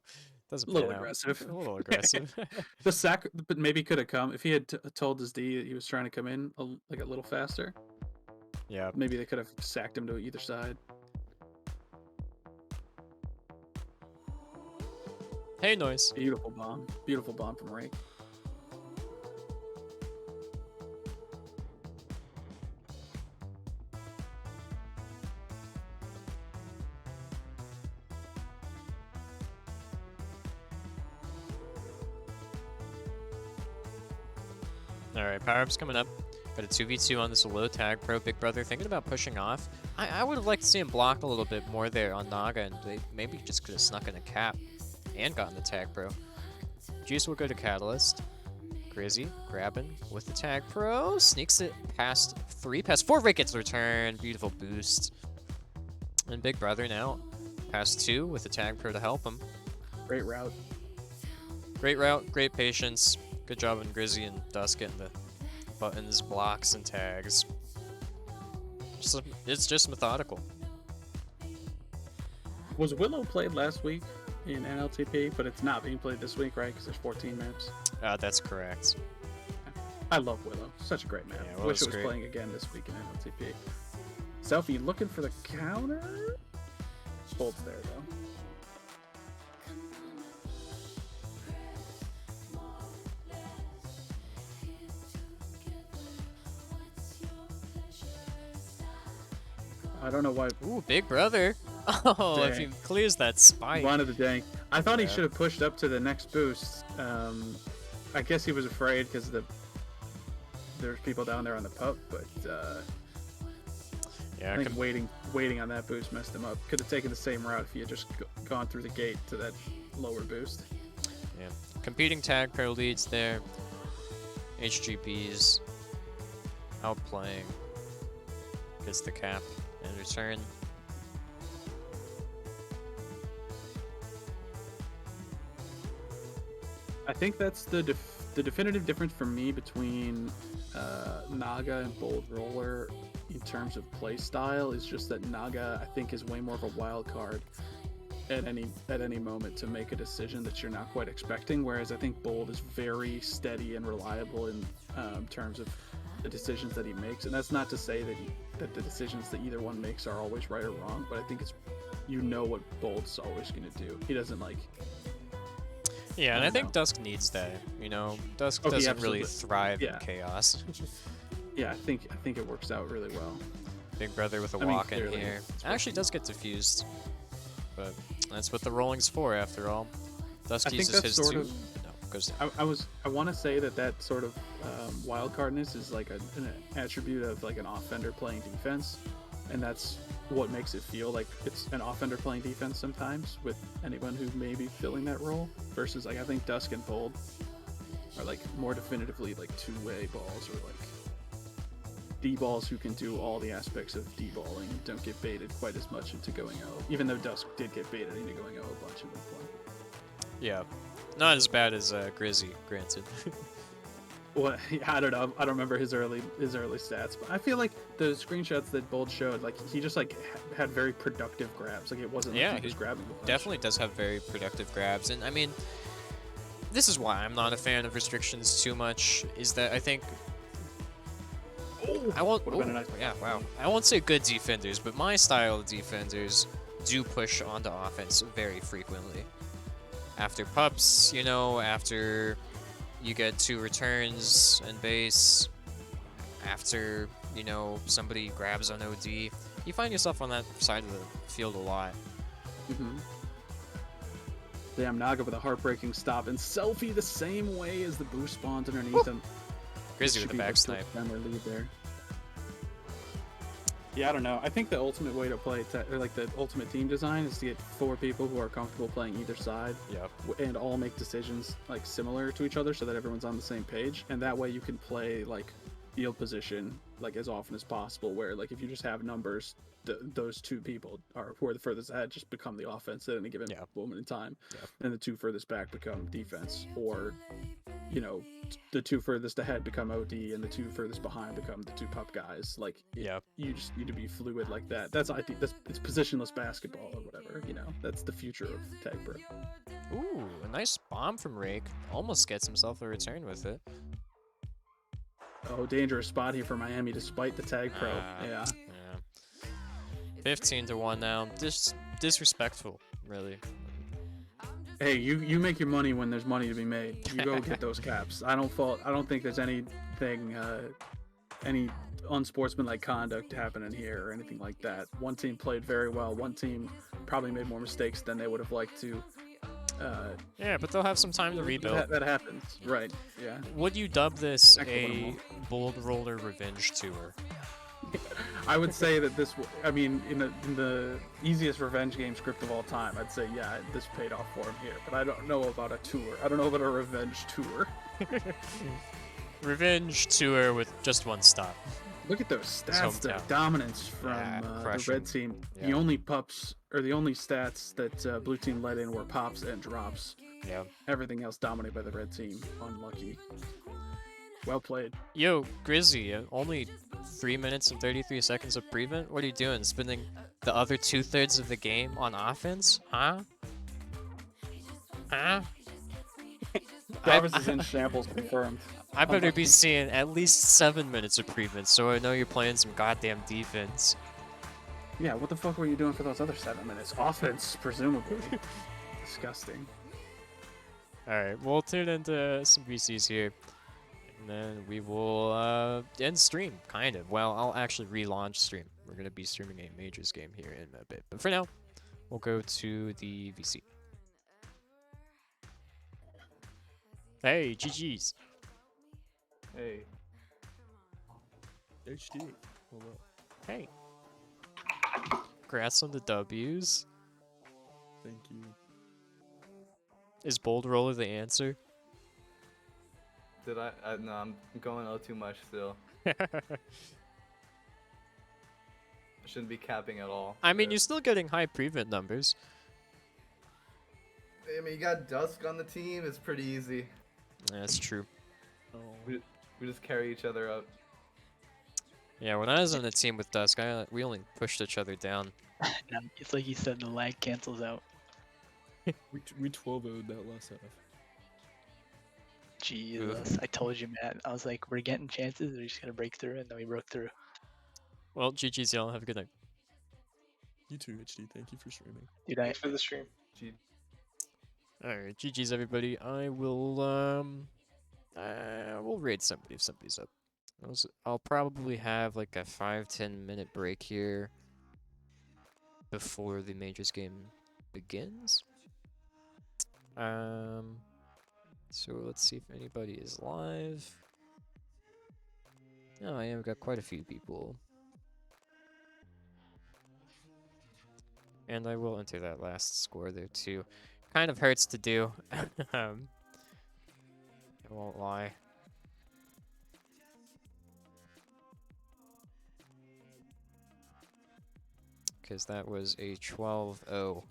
doesn't A little pan out. aggressive. A little aggressive. The sack, but maybe could have come if he had told his D that he was trying to come in like a little faster. Yeah. Maybe they could have sacked him to either side. Hey, noise. Beautiful bomb from Rake. All right, power up's coming up. Got a 2v2 on this low tag pro. Big Brother thinking about pushing off. I would have liked to see him block a little bit more there on Naga, and they maybe just could have snuck in a cap and gotten the tag pro. Juice will go to Catalyst. Grizzy grabbing with the tag pro. Sneaks it past 3, past 4. Rick gets the return. Beautiful boost. And Big Brother now past 2 with the tag pro to help him. Great route. Great route, great patience. Good job on Grizzy and Dusk getting the buttons, blocks, and tags. It's just methodical. Was Willow played last week in NLTP, but it's not being played this week, right? Because there's 14 maps. That's correct. I love Willow. Such a great map. Yeah, Wish Willow's it was great. playing again this week in NLTP. Selfie looking for the counter. Bold's there though. I don't know why. Ooh, Big Brother. Oh, if he Dang. clears that spike. One of the dank. I thought he Yeah. should have pushed up to the next boost. I guess he was afraid because there's people down there on the pup, but Yeah, I think waiting on that boost messed him up. Could have taken the same route if he had just gone through the gate to that lower boost. yeah. Competing tag pro leads there. HGB's outplaying. Gets the cap in return. I think that's the definitive difference for me between Naga and Bold Roller in terms of play style is just that Naga I think is way more of a wild card at any moment to make a decision that you're not quite expecting, whereas I think Bold is very steady and reliable in terms of the decisions that he makes. And that's not to say that the decisions that either one makes are always right or wrong, but I think it's what Bold's always going to do. He doesn't Yeah, and I don't think know. Dusk needs that. You know, Dusk Oh, he doesn't really absolutely- thrive yeah. in chaos. Yeah, I think it works out really well. Big Brother with a I mean, walk in clearly, here. it's Actually does get diffused. But that's what the rolling's for after all. Dusk I think uses that's his sort 2. of- No, goes down. I want to say that sort of wild cardness is like an attribute of like an offender playing defense, and that's what makes it feel like it's an offender playing defense sometimes with anyone who may be filling that role. Versus like I think Dusk and Bold are like more definitively like two-way balls or like D-balls who can do all the aspects of D-balling and don't get baited quite as much into going out. Even though Dusk did get baited into going out a bunch in week 1. Yeah. Not as bad as Grizzy, granted. Well, I don't know. I don't remember his early stats, but I feel like the screenshots that Bold showed, like he just like had very productive grabs. Like it wasn't like Yeah, he was grabbing. a bunch. Definitely does have very productive grabs. And I mean, this is why I'm not a fan of restrictions too much, is that I think I won't. Would've been a nice- Yeah, wow. I won't say good defenders, but my style of defenders do push onto offense very frequently. After pups, you know, after you get 2 returns and base, after, you know, somebody grabs on OD, you find yourself on that side of the field a lot. Mhm. Damn, Naga with a heartbreaking stop and Selfie the same way as the boost spawns underneath him. Grizzy Should with the be back what snipe. kills them or lead there. Yeah, I don't know. I think the ultimate way to play, or like the ultimate team design, is to get 4 people who are comfortable playing either side Yep. and all make decisions like similar to each other, so that everyone's on the same page. And that way, you can play like field position like as often as possible. Where like if you just have numbers, those 2 people who are the furthest ahead just become the offense at any given Yeah. moment in time, Yep. and the 2 furthest back become defense, or you know, the 2 furthest ahead become OD, and the 2 furthest behind become the 2 pup guys. Like, Yep. you just need to be fluid like that. That's it's positionless basketball or whatever. You know, that's the future of tag pro. Ooh, a nice bomb from Rake. Almost gets himself a return with it. Oh, dangerous spot here for Miami, despite the tag pro. Yeah. 15-1 now. Disrespectful, really. Hey, you make your money when there's money to be made. You go get those caps. I don't think there's anything, any unsportsmanlike conduct happening here or anything like that. One team played very well. One team probably made more mistakes than they would have liked to. Yeah, but they'll have some time to rebuild. That happens, right? Yeah. Would you dub this Heck of a a move. Bold Roller Revenge Tour? I would say that this. I mean, in the easiest revenge game script of all time, I'd say yeah, this paid off for him here. But I don't know about a tour. I don't know about a revenge tour. Revenge Tour with just one stop. Look at those stats, the hometown. dominance from Yeah, the crushing. red team. Yeah. The only the only stats that blue team let in were pops and drops. Yeah. Everything else dominated by the red team. Unlucky. Well played. Yo, Grizzy, only 3 minutes and 33 seconds of prevent? What are you doing? Spending the other 2/3 of the game on offense? Huh? Huh? Jarvis is in shambles confirmed. I better be Unlucky. seeing at least 7 minutes of prevent, so I know you're playing some goddamn defense. Yeah, what the fuck were you doing for those other 7 minutes? Offense, presumably. Disgusting. Alright, we'll tune into some VCs here. And then we will end stream, kind of. Well, I'll actually relaunch stream. We're going to be streaming a Majors game here in a bit. But for now, we'll go to the VC. Hey, GG's. Hey. HD. Hold up. Hey. Congrats on the W's. Thank you. Is Bold Roller the answer? Did I no, I'm going out too much still. I shouldn't be capping at all. I mean, but- you're still getting high prevent numbers. I mean, you got Dusk on the team. It's pretty easy. That's true. Oh. We just carry each other up. Yeah, when I was on the team with Dusk, we only pushed each other down. No, it's like you said, the lag cancels out. We 12-0'd that last half. Jesus, I told you, Matt. I was like, we're getting chances. We're just gonna break through, and then we broke through. Well, GG's, y'all. Have a good night. You too, HD. Thank you for streaming. Dude, I Thanks for the stream. Gee, Alright, GG's, everybody. I will, we'll raid somebody if somebody's up. I'll probably have like a 5-10 minute break here before the Majors game begins. So let's see if anybody is live. Oh, yeah, we've got quite a few people. And I will enter that last score there too. Kind of hurts to do. I won't lie. Because that was a 12-0.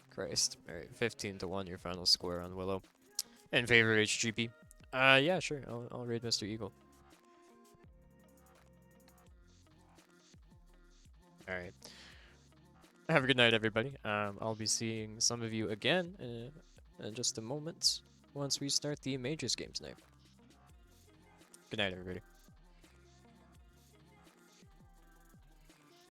Christ. Alright, 15-1 your final score on Willow. In favor of HGB. Yeah, sure. I'll raid Mr. Eagle. Alright. Have a good night, everybody. I'll be seeing some of you again in just a moment once we start the Majors game tonight. Good night, everybody.